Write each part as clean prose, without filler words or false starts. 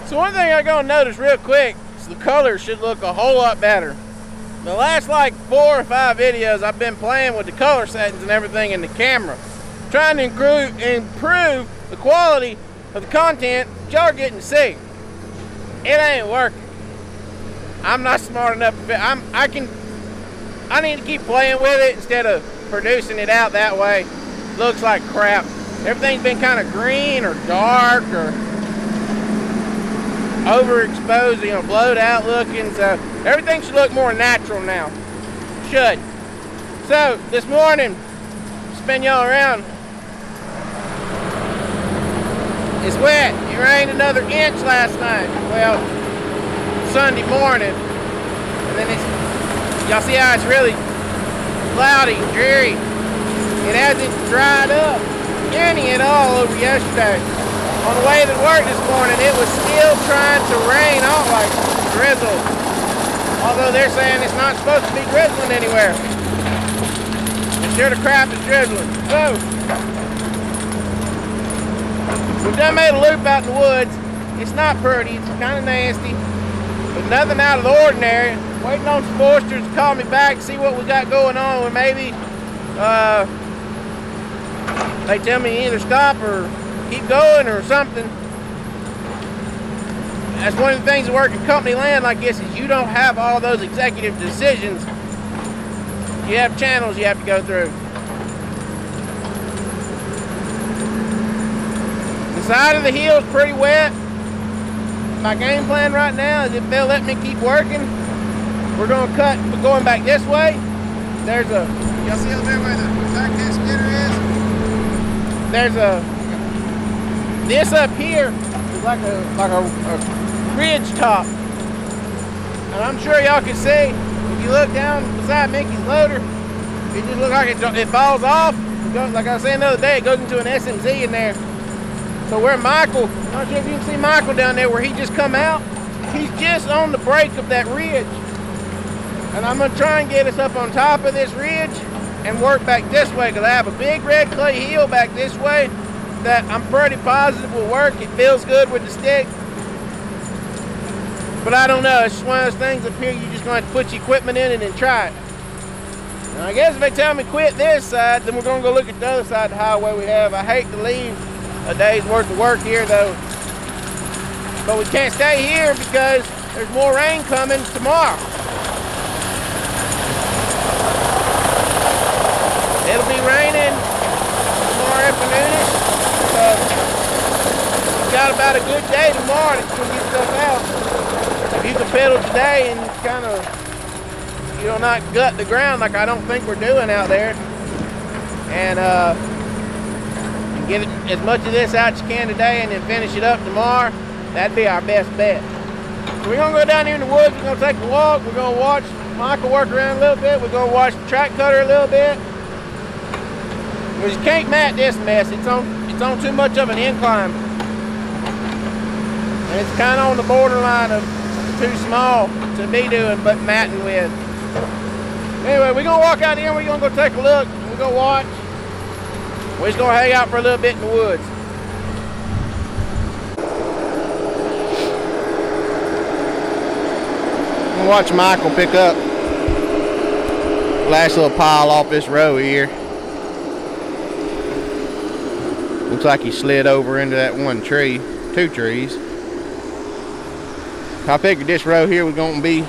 So one thing I'm gonna notice real quick is the color should look a whole lot better. The last like 4 or 5 videos I've been playing with the color settings and everything in the camera, trying to improve the quality of the content that y'all are getting to see. It ain't working. I'm not smart enough to I need to keep playing with it instead of producing it out that way. Looks like crap. Everything's been kind of green or dark or overexposed, you know, blowed out looking. So everything should look more natural now. Should. So this morning, spin y'all around. It's wet. It rained another inch last night. Well, Sunday morning. And then y'all see how it's really cloudy, dreary. It hasn't dried up any at all over yesterday. On the way to work this morning, it was still trying to rain out like drizzle. Although they're saying it's not supposed to be drizzling anywhere. It sure the crap is drizzling. So, we've done made a loop out in the woods. It's not pretty, it's kind of nasty, but nothing out of the ordinary. Waiting on some foresters to call me back, see what we got going on, and maybe they tell me either stop or keep going or something. That's one of the things that work in company land like this is you don't have all those executive decisions. You have channels you have to go through. The side of the hill is pretty wet. My game plan right now is if they'll let me keep working, we're going to cut going back this way. There's a, y'all see over there where the Tigercat skidder is? There's a, this up here is like a ridge top. And I'm sure y'all can see, if you look down beside Mickey's loader, it just looks like it falls off. It goes, like I was saying the other day, it goes into an SMZ in there. So where Michael, I'm not sure if you can see Michael down there where he just come out, he's just on the break of that ridge. And I'm gonna try and get us up on top of this ridge and work back this way because I have a big red clay hill back this way that I'm pretty positive will work. It feels good with the stick. But I don't know, it's just one of those things up here you're just gonna have to put your equipment in it and try it. Now, I guess if they tell me quit this side, then we're gonna go look at the other side of the highway we have. I hate to leave a day's worth of work here though. But we can't stay here because there's more rain coming tomorrow. It'll be raining tomorrow afternoonish. So we've got about a good day tomorrow to get stuff out. If you can pedal today and kind of, you know, not gut the ground like I don't think we're doing out there, and get as much of this out as you can today and then finish it up tomorrow, that'd be our best bet. So we're gonna go down here in the woods, we're gonna take a walk, we're gonna watch Michael work around a little bit, we're gonna watch the track cutter a little bit. Because you can't mat this mess, it's on too much of an incline. And it's kind of on the borderline of too small to be doing but matting with. Anyway, we're gonna walk out here and we're gonna go take a look, and we're gonna watch. We're just gonna hang out for a little bit in the woods. I'm gonna watch Michael pick up last little pile off this row here. Looks like he slid over into that one tree, 2 trees. I figured this row here was gonna be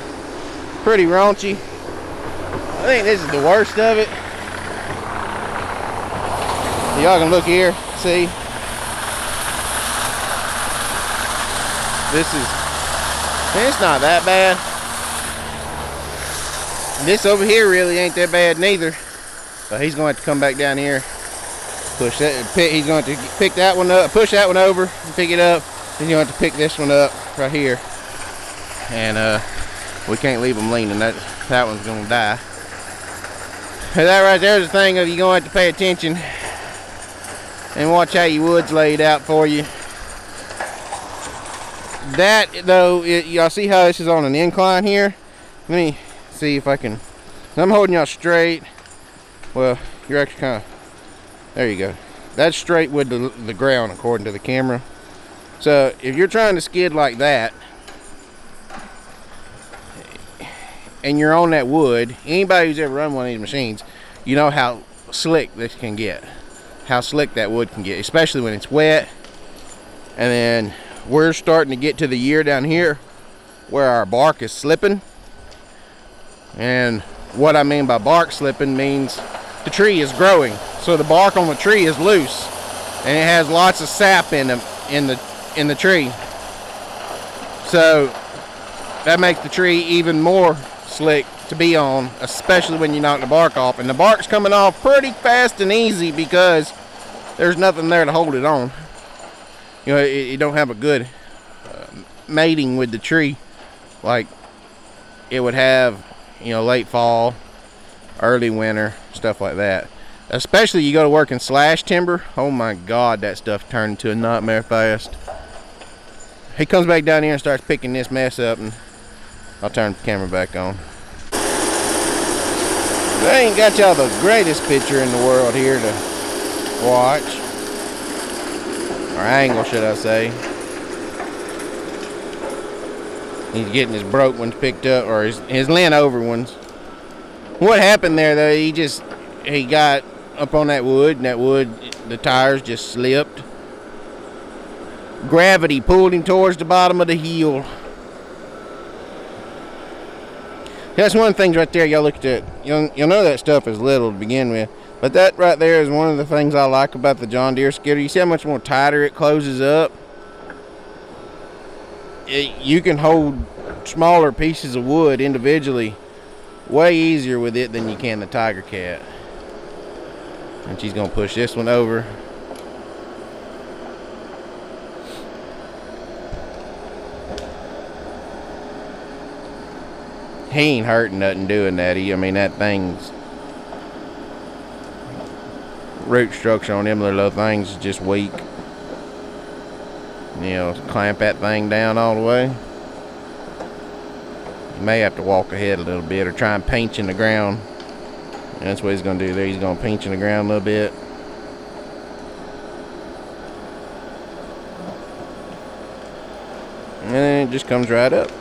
pretty raunchy. I think this is the worst of it. Y'all can look here, see. This is, it's not that bad. This over here really ain't that bad neither. So he's going to have to come back down here, push that, he's going to pick that one up, push that one over, and pick it up. Then you're going to have to pick this one up right here. And we can't leave them leaning, that one's going to die. And that right there is the thing of you're going to have to pay attention and watch how your wood's laid out for you. That though, y'all see how this is on an incline here? Let me see if I can, I'm holding y'all straight. Well, you're actually kind of, there you go. That's straight with the ground according to the camera. So if you're trying to skid like that and you're on that wood, anybody who's ever run one of these machines, you know how slick this can get, how slick that wood can get, especially when it's wet. And then we're starting to get to the year down here where our bark is slipping. And what I mean by bark slipping means the tree is growing, so the bark on the tree is loose and it has lots of sap in the tree, so that makes the tree even more slick to be on, especially when you knock the bark off. And the bark's coming off pretty fast and easy because there's nothing there to hold it on. You know, it don't have a good mating with the tree like it would have, you know, late fall, early winter, stuff like that. Especially you go to work in slash timber. Oh my God, that stuff turned into a nightmare fast. He comes back down here and starts picking this mess up, and I'll turn the camera back on. I ain't got y'all the greatest picture in the world here to watch, or angle should I say. He's getting his broke ones picked up, or his leant over ones. What happened there though, he got up on that wood, and that wood, the tires just slipped. Gravity pulled him towards the bottom of the hill. That's one of the things right there. Y'all look at that. You'll know that stuff is little to begin with, but that right there is one of the things I like about the John Deere Skidder. You see how much more tighter it closes up? You can hold smaller pieces of wood individually way easier with it than you can the Tigercat. And she's gonna push this one over. He ain't hurting nothing doing that. I mean, that thing's root structure on them little things is just weak. You know, clamp that thing down all the way. You may have to walk ahead a little bit or try and pinch in the ground. And that's what he's going to do there. He's going to pinch in the ground a little bit. And then it just comes right up.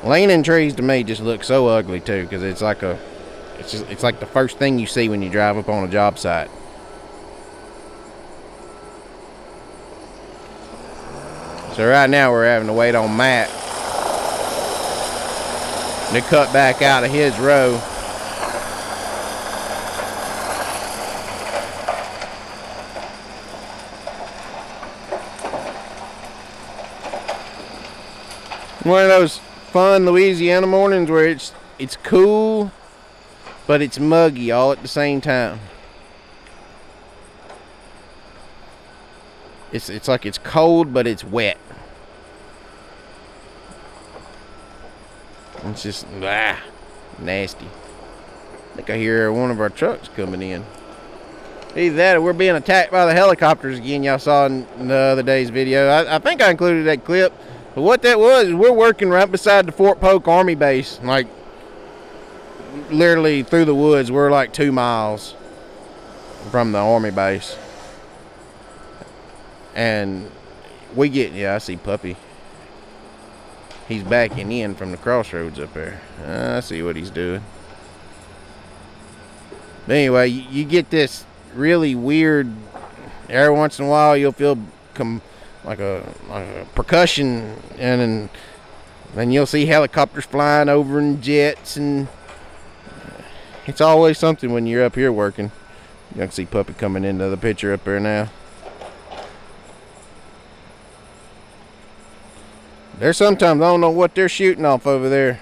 Leaning trees to me just look so ugly too, because it's like it's like the first thing you see when you drive up on a job site. So right now we're having to wait on Matt to cut back out of his row. One of those fun Louisiana mornings where it's cool, but it's muggy all at the same time. It's like it's cold, but it's wet. It's just nasty. I think I hear one of our trucks coming in. Either that or we're being attacked by the helicopters again. Y'all saw in the other day's video. I think I included that clip. But what that was is we're working right beside the Fort Polk Army base. Like literally through the woods. We're like 2 miles from the Army base. And we get, yeah, I see Puppy. He's backing in from the crossroads up there. I see what he's doing. But anyway, you get this really weird, every once in a while you'll feel like a percussion, and then you'll see helicopters flying over and jets, and it's always something when you're up here working. You can see Puppy coming into the picture up there now. There's sometimes I don't know what they're shooting off over there,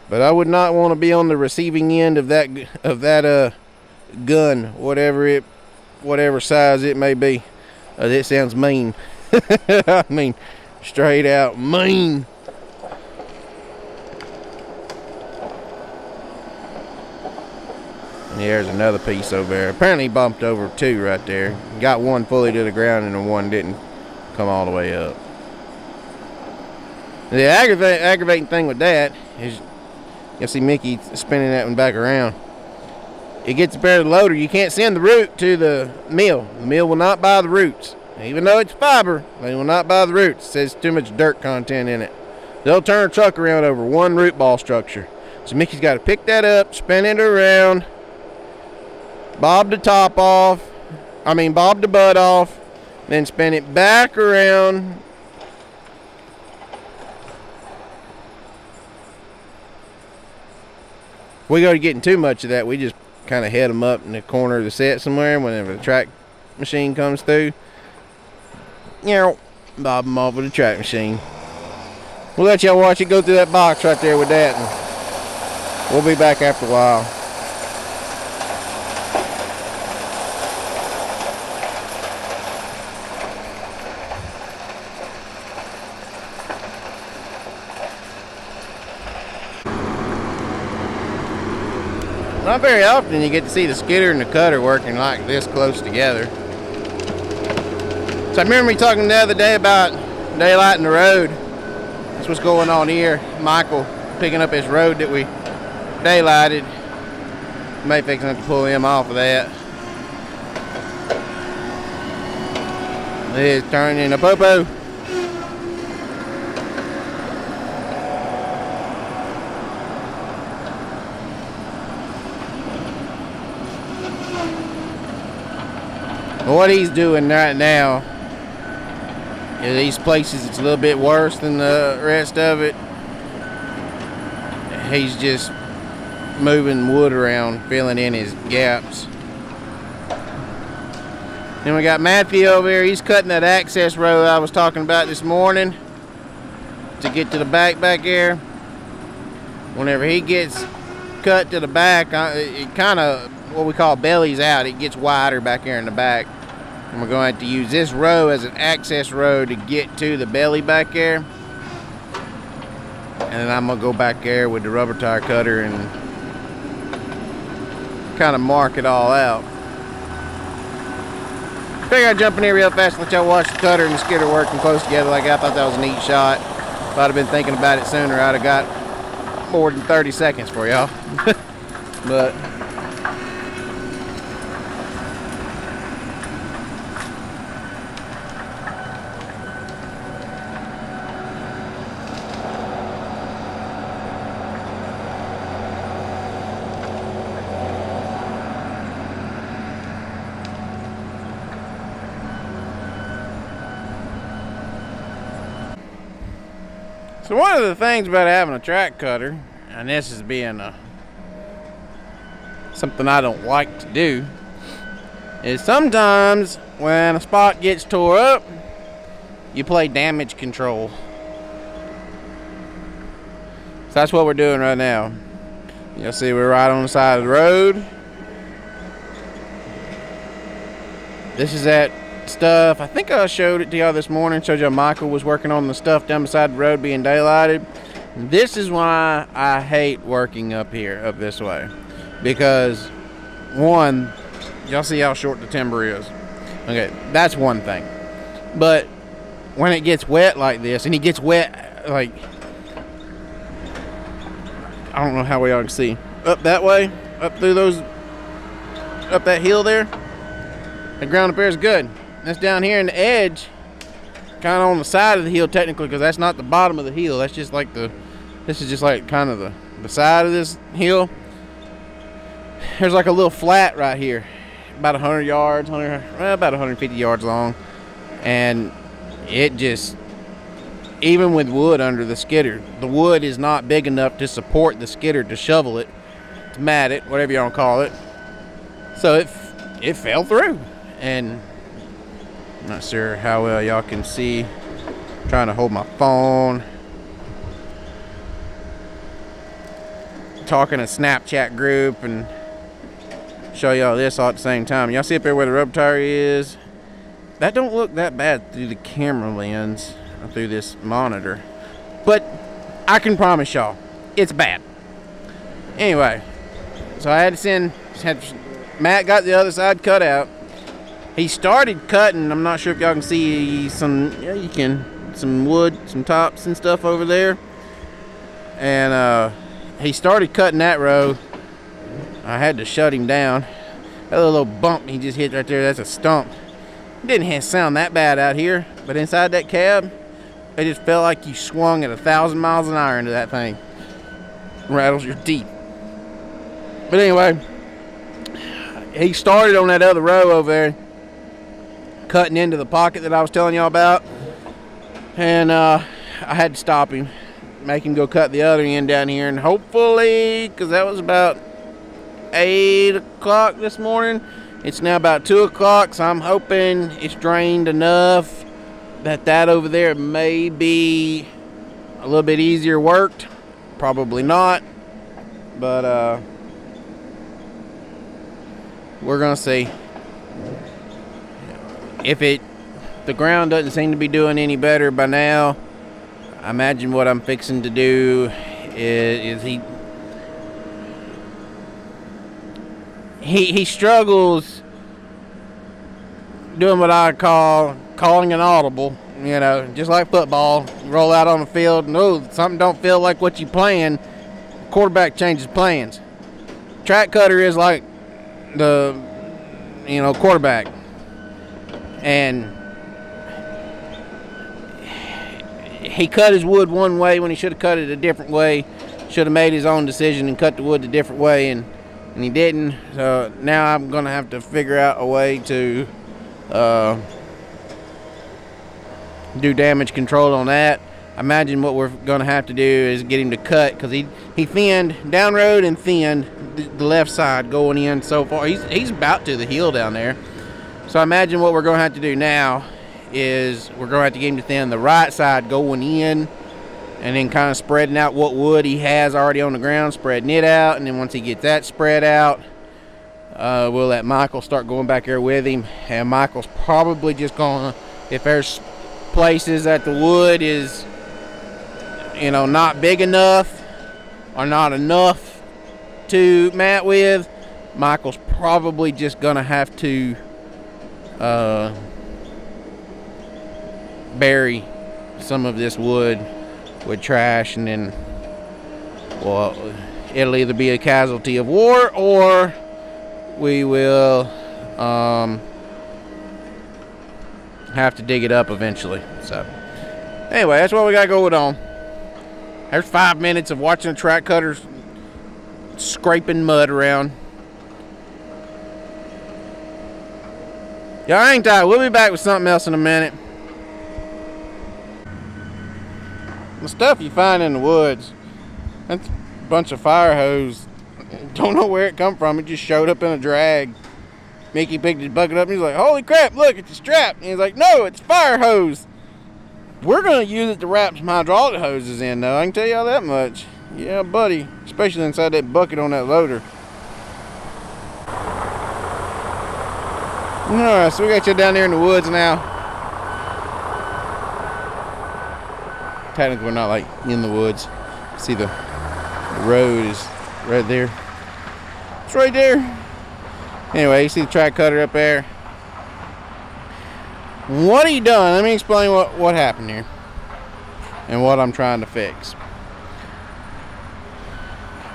but I would not want to be on the receiving end of that gun, whatever size it may be. That sounds mean. I mean, straight out mean. And there's another piece over there. Apparently he bumped over 2 right there. Got one fully to the ground and the one didn't come all the way up. The aggravating thing with that is you'll see Mickey spinning that one back around. it gets a better loader. You can't send the root to the mill. The mill will not buy the roots. Even though it's fiber, they will not buy the roots. It says too much dirt content in it. They'll turn a truck around over one root ball structure. So Mickey's got to pick that up, spin it around, bob the top off, bob the butt off, then spin it back around. If we go to getting too much of that, we just kind of head them up in the corner of the set somewhere whenever the track machine comes through. Bob them off with the track machine. We'll let y'all watch it go through that box right there with that, and we'll be back after a while. Not very often you get to see the skidder and the cutter working like this close together. So I remember me talking the other day about daylighting the road. That's what's going on here. Michael picking up his road that we daylighted. May fix to pull him off of that. It's turning a popo. What he's doing right now is these places it's a little bit worse than the rest of it. He's just moving wood around, filling in his gaps. Then we got Matthew over here. He's cutting that access road I was talking about this morning to get to the back here. Whenever he gets cut to the back, it kind of what we call bellies out. It gets wider back here in the back. And we're going to have to use this row as an access road to get to the belly back there. And then I'm going to go back there with the rubber tire cutter and kind of mark it all out. Figured I'd jump in here real fast and let y'all watch the cutter and the skidder working close together like that. I thought that was a neat shot. If I'd have been thinking about it sooner, I'd have got more than 30 seconds for y'all. But so one of the things about having a track cutter, and this is being something I don't like to do, is sometimes when a spot gets tore up, you play damage control. So that's what we're doing right now. You'll see we're right on the side of the road. This is that stuff. I think I showed it to y'all this morning. Showed y'all Michael was working on the stuff down beside the road being daylighted. This is why I hate working up here, up this way. Because one, y'all see how short the timber is. Okay, that's one thing. But when it gets wet like this, and it gets wet like, I don't know how y'all can see. Up that way, up through those, up that hill there. The ground up there is good. That's down here in the edge, kind of on the side of the hill technically, because that's not the bottom of the hill. That's just like this is just like kind of the side of this hill. There's like a little flat right here, about 100 yards, about 150 yards long. And it just, even with wood under the skidder, the wood is not big enough to support the skidder to shovel it, to mat it, whatever you want to call it. So it fell through. And I'm not sure how well y'all can see. I'm trying to hold my phone. Talking a Snapchat group and show y'all this all at the same time. Y'all see up there where the rubber tire is? That don't look that bad through the camera lens or through this monitor. But I can promise y'all, it's bad. Anyway, so I had to send, Matt got the other side cut out. He started cutting, I'm not sure if y'all can see some, yeah, you can, some wood, some tops and stuff over there. And he started cutting that row. I had to shut him down. That little bump he just hit right there, that's a stump. It didn't sound that bad out here, but inside that cab, it just felt like you swung at 1,000 miles an hour into that thing. Rattles your teeth. But anyway, he started on that other row over there, cutting into the pocket that I was telling y'all about. And I had to stop him, make him go cut the other end down here. And hopefully, because that was about 8 o'clock this morning, it's now about 2 o'clock, so I'm hoping it's drained enough that over there may be a little bit easier worked. Probably not, but we're gonna see. If the ground doesn't seem to be doing any better by now, I imagine what I'm fixing to do is he struggles doing what I call calling an audible. You know, just like football, you roll out on the field and something don't feel like what you playing, quarterback changes plans. Track cutter is like the quarterback, and he cut his wood one way when he should have cut it a different way. Should have made his own decision and cut the wood a different way, and he didn't. So now I'm gonna have to figure out a way to do damage control on that. I imagine what we're gonna have to do is get him to cut, because he thinned down road and thinned the left side going in so far. He's about to the heel down there. So I imagine what we're gonna have to do now is we're gonna have to get him to thin the right side going in, and then kind of spreading out what wood he has already on the ground, spreading it out. And then once he gets that spread out, we'll let Michael start going back there with him. And Michael's probably just gonna, if there's places that the wood is not big enough or not enough to mat with, Michael's probably just gonna have to bury some of this wood with trash, and then, well, it'll either be a casualty of war, or we will have to dig it up eventually. So anyway, that's what we got going on. There's 5 minutes of watching a track cutter scraping mud around. Y'all hang tight, we'll be back with something else in a minute. The stuff you find in the woods, that's a bunch of fire hose. Don't know where it come from. It just showed up in a drag. Mickey picked his bucket up and he's like, holy crap, look, it's a strap. And he's like, no, it's fire hose. We're going to use it to wrap some hydraulic hoses in, though. I can tell y'all that much. Yeah, buddy. Especially inside that bucket on that loader. Alright, so we got you down there in the woods now. Technically, we're not like in the woods. See, the road is right there. It's right there. Anyway, you see the track cutter up there. What he done? Let me explain what happened here and what I'm trying to fix.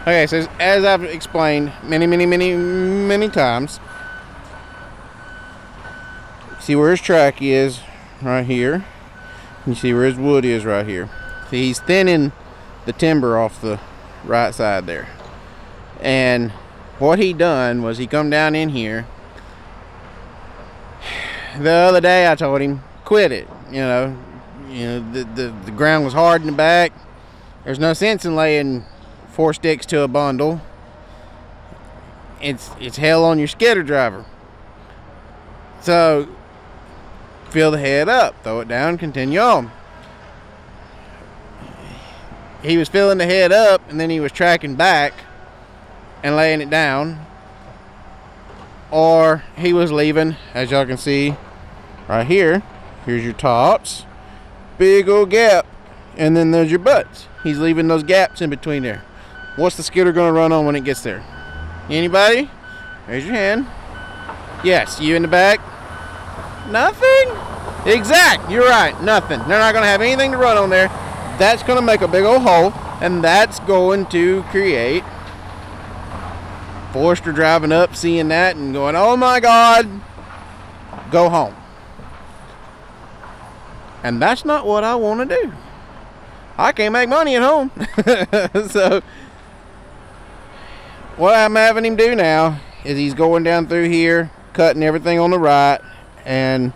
Okay, so as I've explained many times, see where his track is right here. You see where his wood is right here. See, he's thinning the timber off the right side there. And what he done was he come down in here. The other day I told him, quit it. The ground was hard in the back. There's no sense in laying 4 sticks to a bundle. It's hell on your skidder driver. So fill the head up, throw it down, continue on. He was filling the head up, and then he was tracking back and laying it down, or he was leaving, as y'all can see right here. Here's your tops, big old gap, and then there's your butts. He's leaving those gaps in between there. What's the skidder gonna run on when it gets there? Anybody? Raise your hand. Yes, you in the back. Nothing? Exact, you're right, nothing. They're not gonna have anything to run on there. That's gonna make a big old hole, and that's going to create Forrester driving up, seeing that, and going, oh my God, go home. And that's not what I want to do. I can't make money at home. So what I'm having him do now is he's going down through here, cutting everything on the right, and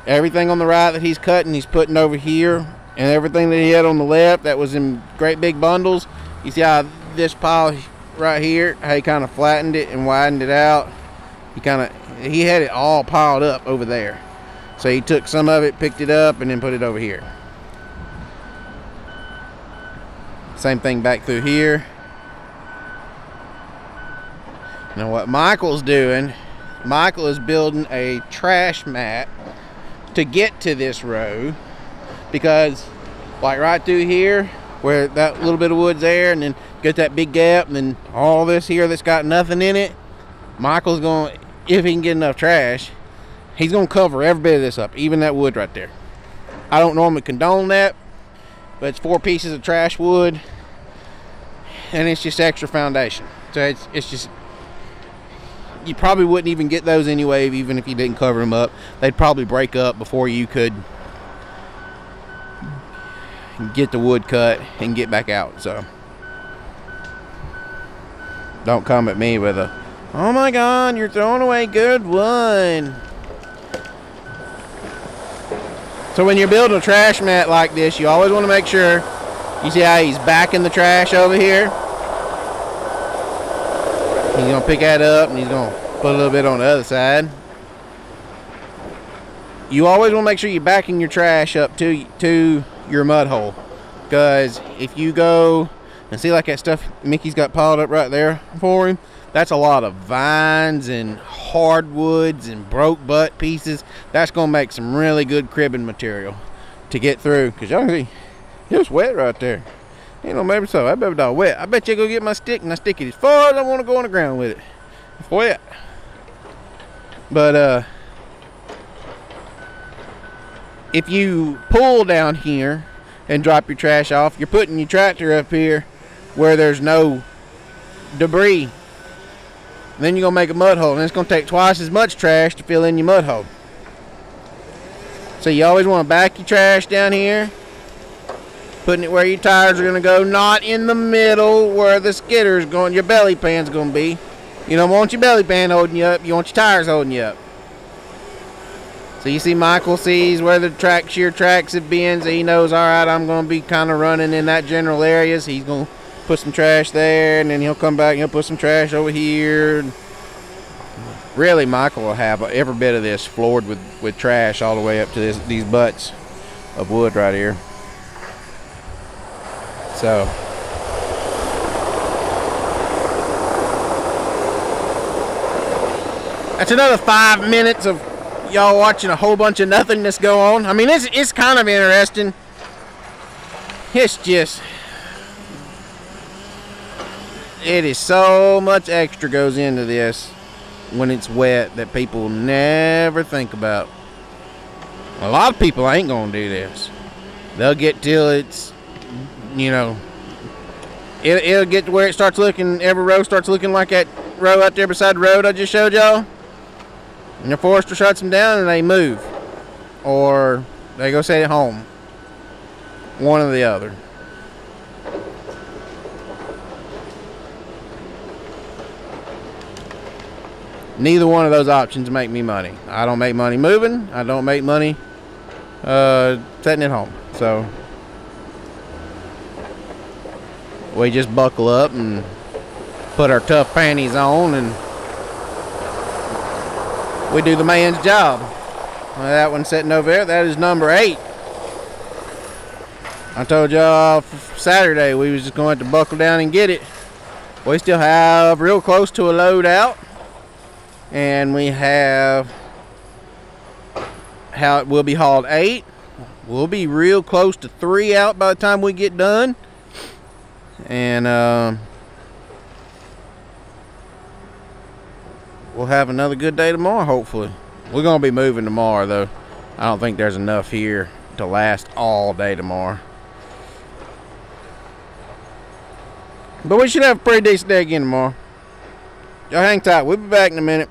everything on the right that he's cutting, he's putting over here, and everything that he had on the left that was in great big bundles. You see how this pile right here, how he kind of flattened it and widened it out. He had it all piled up over there. So he took some of it, picked it up, and then put it over here. Same thing back through here. Now what Michael's doing, Michael is building a trash mat to get to this row, because like right through here where that little bit of wood's there, and then get that big gap, and then all this here that's got nothing in it, Michael's going, if he can get enough trash, he's going to cover every bit of this up, even that wood right there. I don't normally condone that, but it's 4 pieces of trash wood, and it's just extra foundation. So it's just, you probably wouldn't even get those anyway, even if you didn't cover them up. They'd probably break up before you could get the wood cut and get back out. So don't come at me with a, oh my God, you're throwing away good wood. So when you're building a trash mat like this, you always want to make sure, you see how he's backing the trash over here? He's going to pick that up, and he's going to put a little bit on the other side. You always want to make sure you're backing your trash up to your mud hole. Because if you go and see like that stuff Mickey's got piled up right there for him, that's a lot of vines and hardwoods and broke butt pieces. That's going to make some really good cribbing material to get through. Because y'all can see, it's wet right there. You know, maybe so. I bet it's all wet. I bet you go get my stick and I stick it as far as I want to go on the ground with it. It's wet. But if you pull down here and drop your trash off, you're putting your tractor up here where there's no debris. And then you're going to make a mud hole, and it's going to take twice as much trash to fill in your mud hole. So you always want to back your trash down here, putting it where your tires are going to go, not in the middle where the skidder is going, your belly pan's going to be. You don't want your belly pan holding you up, you want your tires holding you up. So you see Michael sees where the shear tracks have been, so he knows, all right, I'm going to be kind of running in that general area, so he's going to put some trash there, and then he'll come back and he'll put some trash over here. Really, Michael will have every bit of this floored with trash all the way up to these butts of wood right here. So that's another 5 minutes of y'all watching a whole bunch of nothingness go on. I mean, it's kind of interesting. It's just, it is so much extra goes into this when it's wet that people never think about. A lot of people ain't gonna do this. They'll get till it's, you know, it'll get to where it starts looking, every row starts looking like that row out there beside the road I just showed y'all. And the forester shuts them down and they move. Or they go set it home. One or the other. Neither one of those options make me money. I don't make money moving. I don't make money setting it home. So we just buckle up and put our tough panties on and we do the man's job. Well, that one sitting over there, that is number 8. I told y'all Saturday we was just going to buckle down and get it. We still have real close to a load out. And we have how it will be hauled 8. We'll be real close to 3 out by the time we get done. And we'll have another good day tomorrow, hopefully. We're going to be moving tomorrow, though. I don't think there's enough here to last all day tomorrow. But we should have a pretty decent day again tomorrow. Y'all hang tight. We'll be back in a minute.